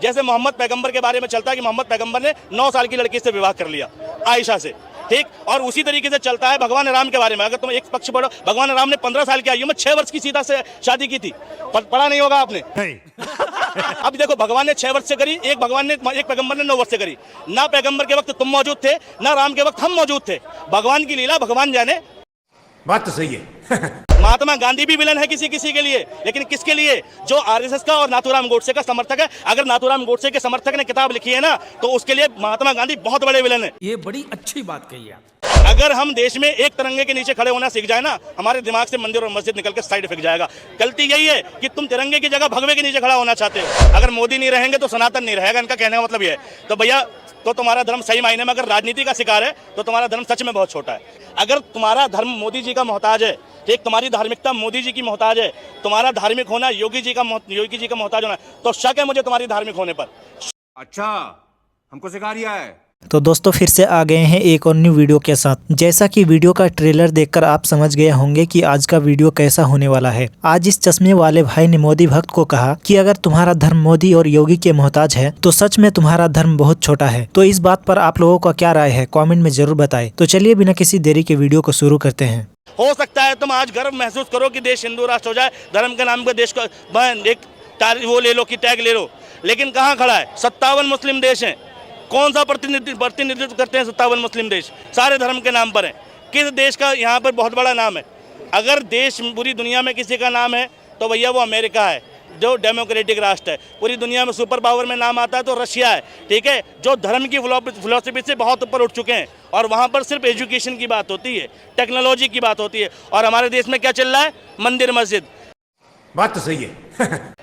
जैसे मोहम्मद पैगंबर के बारे में चलता है कि मोहम्मद पैगंबर ने 9 साल की लड़की से विवाह कर लिया, आयशा से, ठीक। और उसी तरीके से चलता है भगवान राम के बारे में। अगर तुम एक पक्ष पढ़ो, भगवान राम ने 15 साल की आयु में 6 वर्ष की सीता से शादी की थी, पढ़ा नहीं होगा आपने? अब देखो, भगवान ने 6 वर्ष से करी, एक पैगंबर ने 9 वर्ष से करी। ना पैगंबर के वक्त तुम मौजूद थे, ना राम के वक्त हम मौजूद थे। भगवान की लीला भगवान जाने। बात तो सही है। महात्मा गांधी भी विलन है किसी किसी के लिए, लेकिन किसके लिए? जो आरएसएस का और नाथूराम गोडसे का समर्थक है। अगर नाथूराम गोडसे के समर्थक ने किताब लिखी है ना, तो उसके लिए महात्मा गांधी बहुत बड़े विलन है। ये बड़ी अच्छी बात कही है। अगर हम देश में एक तिरंगे के नीचे खड़े होना सीख जाए ना, हमारे दिमाग से मंदिर और मस्जिद निकल के साइड फेंक जाएगा। गलती यही है कि तुम तिरंगे की जगह भगवे के नीचे खड़ा होना चाहते हो। अगर मोदी नहीं रहेंगे तो सनातन नहीं रहेगा, इनका कहने का मतलब ये है। तो भैया, तो तुम्हारा धर्म सही मायने में अगर राजनीति का शिकार है तो तुम्हारा धर्म सच में बहुत छोटा है। अगर तुम्हारा धर्म मोदी जी का मोहताज है, ठीक, तुम्हारी धार्मिकता मोदी जी की मोहताज है, तुम्हारा धार्मिक होना योगी जी का मोहताज होना, तो शक है मुझे तुम्हारी धार्मिक होने पर। अच्छा, हमको सिखा रिया है। तो दोस्तों फिर से आ गए हैं एक और न्यू वीडियो के साथ। जैसा कि वीडियो का ट्रेलर देखकर आप समझ गए होंगे कि आज का वीडियो कैसा होने वाला है। आज इस चश्मे वाले भाई ने मोदी भक्त को कहा कि अगर तुम्हारा धर्म मोदी और योगी के मोहताज है तो सच में तुम्हारा धर्म बहुत छोटा है। तो इस बात पर आप लोगों का क्या राय है, कमेंट में जरूर बताएं। तो चलिए बिना किसी देरी के वीडियो को शुरू करते हैं। हो सकता है तुम आज गर्व महसूस करो कि देश हिंदू राष्ट्र हो जाए, धर्म के नाम पे देश को एक वो ले लो कि टैग ले लो, लेकिन कहाँ खड़ा है? 57 मुस्लिम देश हैं। कौन सा प्रतिनिधित्व करते हैं 57 मुस्लिम देश? सारे धर्म के नाम पर हैं। किस देश का यहाँ पर बहुत बड़ा नाम है? अगर देश पूरी दुनिया में किसी का नाम है तो भैया वो अमेरिका है, जो डेमोक्रेटिक राष्ट्र है। पूरी दुनिया में सुपर पावर में नाम आता है तो रशिया है, ठीक है, जो धर्म की फिलॉसफी से बहुत ऊपर उठ चुके हैं। और वहाँ पर सिर्फ एजुकेशन की बात होती है, टेक्नोलॉजी की बात होती है। और हमारे देश में क्या चल रहा है? मंदिर मस्जिद। बात तो सही है।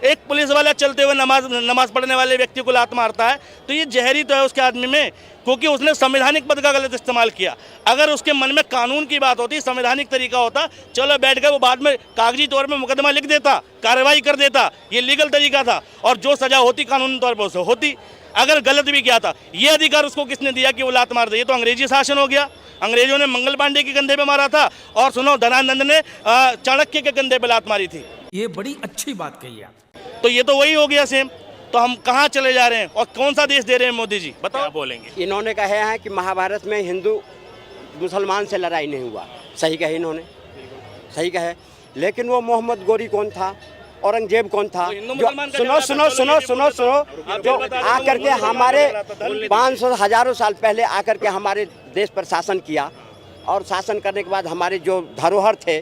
एक पुलिस वाला चलते हुए नमाज पढ़ने वाले व्यक्ति को लात मारता है तो ये जहरी तो है उसके आदमी में, क्योंकि उसने संवैधानिक पद का गलत इस्तेमाल किया। अगर उसके मन में कानून की बात होती, संवैधानिक तरीका होता, चलो बैठ गए, वो बाद में कागजी तौर पे मुकदमा लिख देता, कार्रवाई कर देता, ये लीगल तरीका था, और जो सजा होती कानूनी तौर पर उसे होती। अगर गलत भी किया था, ये अधिकार उसको किसने दिया कि वो लात मार दे? ये तो अंग्रेजी शासन हो गया। अंग्रेजों ने मंगल पांडे के कंधे पे मारा था, और सुनो, धनानंद ने चाणक्य के कंधे पे लात मारी थी। ये बड़ी अच्छी बात कही है। तो ये तो वही हो गया सेम। तो हम कहाँ चले जा रहे हैं और कौन सा देश दे रहे हैं मोदी जी? बताओ। क्या बोलेंगे? इन्होंने कहे हैं कि महाभारत में हिंदू मुसलमान से लड़ाई नहीं हुआ। सही कहे इन्होंने, सही कहे। लेकिन वो मोहम्मद गोरी कौन था? औरंगजेब कौन था? सुनो सुनो सुनो सुनो सुनो, जो आकर के हमारे 500 हजारों साल पहले आकर के हमारे देश पर शासन किया, और शासन करने के बाद हमारे जो धरोहर थे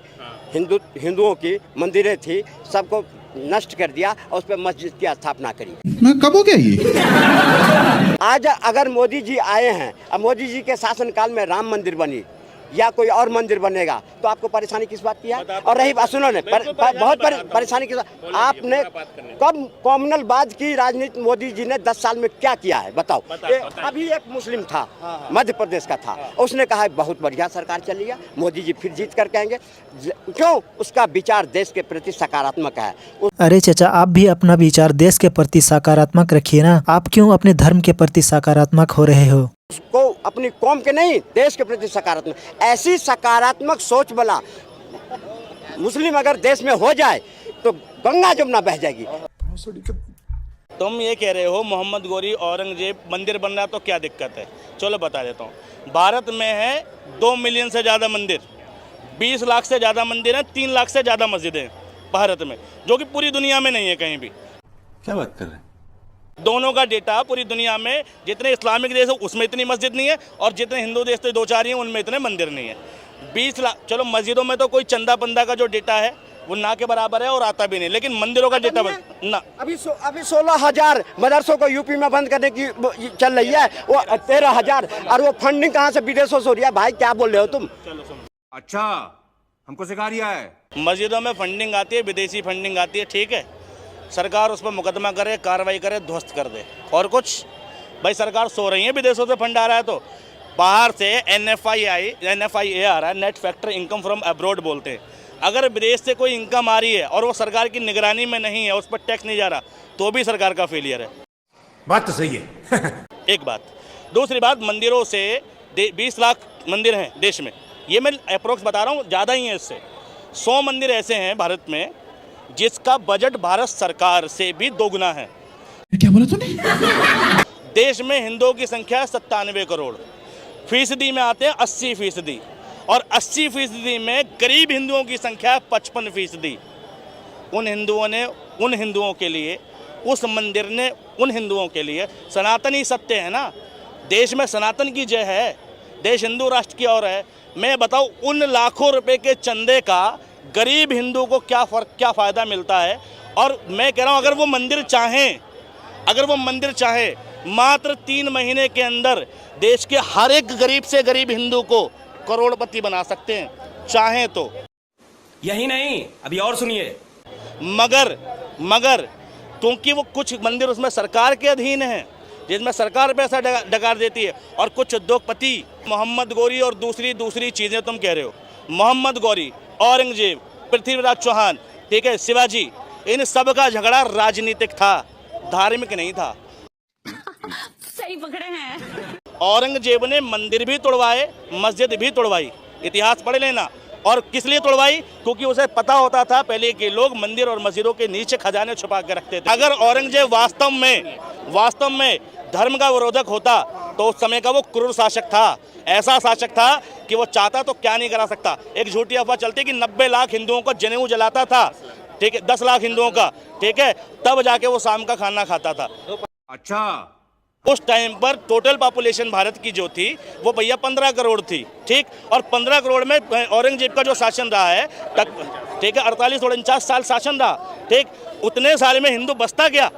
हिंदुओं की, मंदिरें थी, सबको नष्ट कर दिया और उस पर मस्जिद की स्थापना करी। मैं कब हो गया ये? आज अगर मोदी जी आए हैं, अब मोदी जी के शासन काल में राम मंदिर बनी या कोई और मंदिर बनेगा, तो आपको परेशानी किस बात की है? और रही बात, सुनो ने, बहुत परेशानी किस बात? आपने कब कॉम्युनलवाद की राजनीति मोदी जी ने 10 साल में क्या किया है बताओ? अभी एक मुस्लिम था, मध्य प्रदेश का था, उसने कहा बहुत बढ़िया सरकार चली है, मोदी जी फिर जीत कर कहेंगे। क्यों? उसका विचार देश के प्रति सकारात्मक है। अरे चाचा, आप भी अपना विचार देश के प्रति सकारात्मक रखिए ना। आप क्यों अपने धर्म के प्रति सकारात्मक हो रहे हो? उसको अपनी कौम के नहीं, देश के प्रति सकारात्मक, ऐसी सकारात्मक सोच वाला मुस्लिम अगर देश में हो जाए तो गंगा जमुना बह जाएगी। तुम ये कह रहे हो मोहम्मद गोरी, औरंगजेब, मंदिर बन रहा तो क्या दिक्कत है? चलो बता देता हूँ। भारत में है 2 मिलियन से ज़्यादा मंदिर, 20 लाख से ज़्यादा मंदिर हैं, 3 लाख से ज़्यादा मस्जिदें हैं भारत में, जो कि पूरी दुनिया में नहीं है कहीं भी। क्या बात कर रहे हैं? दोनों का डेटा पूरी दुनिया में, जितने इस्लामिक देश है उसमें इतनी मस्जिद नहीं है, और जितने हिंदू देश तो 2-4 ही हैं उनमें इतने मंदिर नहीं है। 20 लाख, चलो मस्जिदों में तो कोई चंदा पंदा का जो डेटा है वो ना के बराबर है और आता भी नहीं, लेकिन मंदिरों का डेटा ना। अभी 16,000 मदरसों को यूपी में बंद करने की चल रही है, वो 13,000, और वो फंडिंग कहाँ से? विदेशों से हो रही है। भाई क्या बोल रहे हो तुम? अच्छा, हमको सिखा रिया है। मस्जिदों में फंडिंग आती है, विदेशी फंडिंग आती है, ठीक है, सरकार उस पर मुकदमा करे, कार्रवाई करे, ध्वस्त कर दे। और कुछ? भाई सरकार सो रही है, विदेशों से फंड आ रहा है तो बाहर से NFIA आ रहा है, net factor income from abroad बोलते हैं। अगर विदेश से कोई इनकम आ रही है और वो सरकार की निगरानी में नहीं है, उस पर टैक्स नहीं जा रहा, तो भी सरकार का फेलियर है। बात तो सही है। एक बात। दूसरी बात, मंदिरों से 20 लाख मंदिर हैं देश में, ये मैं अप्रोक्स बता रहा हूँ, ज़्यादा ही है इससे। 100 मंदिर ऐसे हैं भारत में जिसका बजट भारत सरकार से भी दोगुना है। क्या बोला तूने? देश में हिंदुओं की संख्या 97 करोड़, फीसदी में आते हैं 80%, और 80% में गरीब हिंदुओं की संख्या है 55%। उन हिंदुओं के लिए उस मंदिर ने उन हिंदुओं के लिए सनातनी सत्य है ना, देश में सनातन की जय है, देश हिंदू राष्ट्र की ओर है। मैं बताऊं उन लाखों रुपए के चंदे का गरीब हिंदू को क्या फ़ायदा मिलता है। और मैं कह रहा हूं अगर वो मंदिर चाहे मात्र 3 महीने के अंदर देश के हर एक गरीब से गरीब हिंदू को करोड़पति बना सकते हैं, चाहें तो। यही नहीं, अभी और सुनिए। मगर क्योंकि वो कुछ मंदिर उसमें सरकार के अधीन हैं, जिसमें सरकार पैसा डकार देती है, और कुछ उद्योगपति मोहम्मद गौरी और दूसरी चीज़ें तुम कह रहे हो, मोहम्मद गौरी, औरंगजेब, पृथ्वीराज चौहान, ठीक है, शिवाजी, इन सब का झगड़ा राजनीतिक था, धार्मिक नहीं था। सही पकड़े हैं। औरंगजेब ने मंदिर भी तोड़वाए, मस्जिद भी तोड़वाई, इतिहास पढ़ लेना। और किस लिए तोड़वाई? क्योंकि उसे पता होता था पहले के लोग मंदिर और मस्जिदों के नीचे खजाने छुपा कर रखते थे। अगर औरंगजेब वास्तव में धर्म का विरोधक होता तो उस समय का वो क्रूर शासक था, ऐसा शासक था कि वो चाहता तो क्या नहीं करा सकता। एक झूठी अफवाह चलती कि 90 लाख हिंदुओं को जनेऊ जलाता था, ठीक है, 10 लाख हिंदुओं का, ठीक है, तब जाके वो शाम का खाना खाता था। अच्छा, उस टाइम पर टोटल पॉपुलेशन भारत की जो थी वो भैया 15 करोड़ थी, ठीक, और 15 करोड़ में औरंगजेब का जो शासन रहा है तक, ठीक है, 48 और 49 साल शासन रहा, ठीक, उतने साल में हिंदू बसता क्या?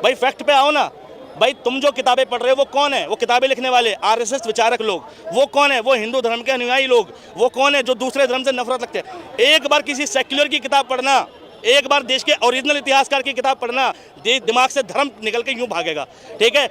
भाई फैक्ट पे आओ ना। भाई तुम जो किताबें पढ़ रहे हो वो कौन है? वो किताबें लिखने वाले आरएसएस विचारक लोग। वो कौन है? वो हिंदू धर्म के अनुयायी लोग। वो कौन है जो दूसरे धर्म से नफरत रखते हैं? एक बार किसी सेक्युलर की किताब पढ़ना, एक बार देश के ओरिजिनल इतिहासकार की किताब पढ़ना, दिमाग से धर्म निकल के यूं भागेगा, ठीक है।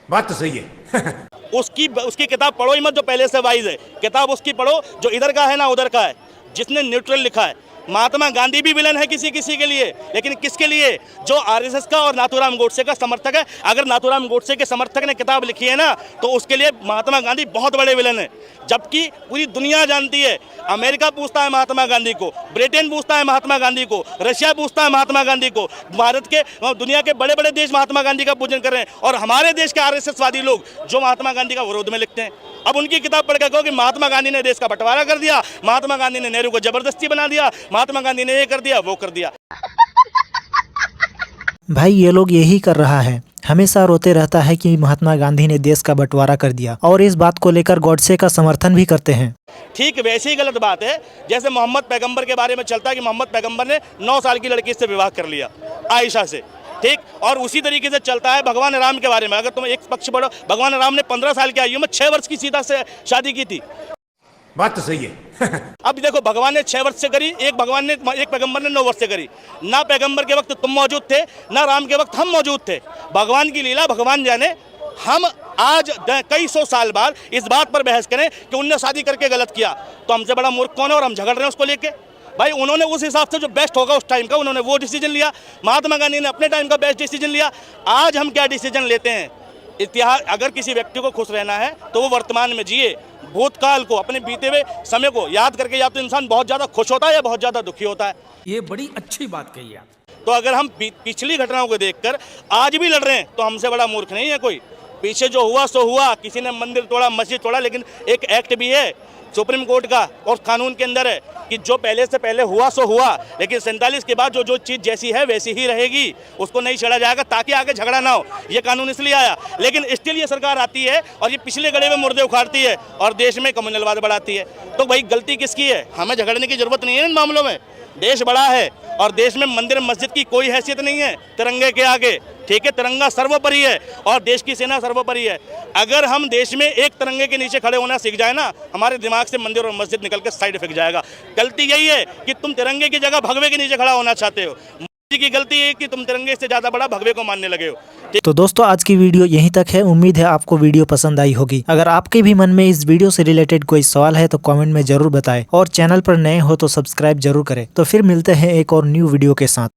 बात तो सही है। उसकी किताब पढ़ो ही मत जो पहले से वाइज है, किताब उसकी पढ़ो जो इधर का है ना उधर का है, जिसने न्यूट्रल लिखा है। महात्मा गांधी भी विलन है किसी के लिए, लेकिन किसके लिए? जो आरएसएस का और नाथूराम गोडसे का समर्थक है। अगर नाथूराम गोडसे के समर्थक ने किताब लिखी है ना तो उसके लिए महात्मा गांधी बहुत बड़े विलन है, जबकि पूरी दुनिया जानती है। अमेरिका पूछता है महात्मा गांधी को, ब्रिटेन पूछता है महात्मा गांधी को, रशिया पूछता है महात्मा गांधी को, भारत के दुनिया के बड़े बड़े देश महात्मा गांधी का पूजन कर रहे हैं, और हमारे देश के आरएसएसवादी लोग जो महात्मा गांधी का विरोध में लिखते हैं। अब उनकी किताब पढ़ के कहो कि महात्मा गांधी ने देश का बंटवारा कर दिया, महात्मा गांधी ने नेहरू को जबरदस्ती बना दिया, महात्मा गांधी ने ये कर दिया वो कर दिया। भाई ये लोग यही कर रहा है, हमेशा रोते रहता है कि महात्मा गांधी ने देश का बंटवारा कर दिया, और इस बात को लेकर गॉडसे का समर्थन भी करते हैं। ठीक वैसे ही गलत बात है जैसे मोहम्मद पैगंबर के बारे में चलता है कि मोहम्मद पैगंबर ने 9 साल की लड़की से विवाह कर लिया, आयशा से, ठीक। और उसी तरीके से चलता है भगवान राम के बारे में। अगर तुम एक पक्ष पढ़ो, भगवान राम ने 15 साल की आयु में 6 वर्ष की सीता से शादी की थी। बात तो सही है। अब देखो, भगवान ने 6 वर्ष से करी, एक पैगंबर ने 9 वर्ष से करी। ना पैगंबर के वक्त तुम मौजूद थे, ना राम के वक्त हम मौजूद थे। भगवान की लीला भगवान जाने। हम आज कई 100 साल बाद इस बात पर बहस करें कि उनने शादी करके गलत किया, तो हमसे बड़ा मूर्ख कौन है? और हम झगड़ रहे हैं उसको लेके। भाई उन्होंने उस हिसाब से जो बेस्ट होगा उस टाइम का उन्होंने वो डिसीजन लिया। महात्मा गांधी ने अपने टाइम का बेस्ट डिसीजन लिया। आज हम क्या डिसीजन लेते हैं? इतिहास, अगर किसी व्यक्ति को खुश रहना है तो वो वर्तमान में जिए, भूतकाल को, अपने बीते हुए समय को याद करके या तो इंसान बहुत ज़्यादा खुश होता है या बहुत ज़्यादा दुखी होता है। ये बड़ी अच्छी बात कही आप। तो अगर हम पिछली घटनाओं को देखकर आज भी लड़ रहे हैं तो हमसे बड़ा मूर्ख नहीं है कोई। पीछे जो हुआ सो हुआ, किसी ने मंदिर तोड़ा, मस्जिद तोड़ा, लेकिन एक एक्ट भी है सुप्रीम कोर्ट का और कानून के अंदर है कि जो पहले से पहले हुआ सो हुआ, लेकिन 47 के बाद जो चीज़ जैसी है वैसी ही रहेगी, उसको नहीं छेड़ा जाएगा ताकि आगे झगड़ा ना हो। ये कानून इसलिए आया, लेकिन स्टिल ये सरकार आती है और ये पिछले गड़े में मुर्दे उखाड़ती है और देश में कम्युनलवाद बढ़ाती है। तो भाई गलती किसकी है? हमें झगड़ने की जरूरत नहीं है इन मामलों में। देश बड़ा है और देश में मंदिर मस्जिद की कोई हैसियत नहीं है तिरंगे के आगे, ठीक है। तिरंगा सर्वोपरि है और देश की सेना सर्वोपरि है। अगर हम देश में एक तिरंगे के नीचे खड़े होना सीख जाए ना, हमारे दिमाग से मंदिर और मस्जिद निकल के साइड फेंक जाएगा। गलती यही है कि तुम तिरंगे की जगह भगवे के नीचे खड़ा होना चाहते हो। मोदी की गलती है कि तुम तिरंगे से ज़्यादा बड़ा भगवे को मानने लगे हो। तो दोस्तों आज की वीडियो यहीं तक है। उम्मीद है आपको वीडियो पसंद आई होगी। अगर आपके भी मन में इस वीडियो से रिलेटेड कोई सवाल है तो कमेंट में जरूर बताएं और चैनल पर नए हो तो सब्सक्राइब जरूर करें। तो फिर मिलते हैं एक और न्यू वीडियो के साथ।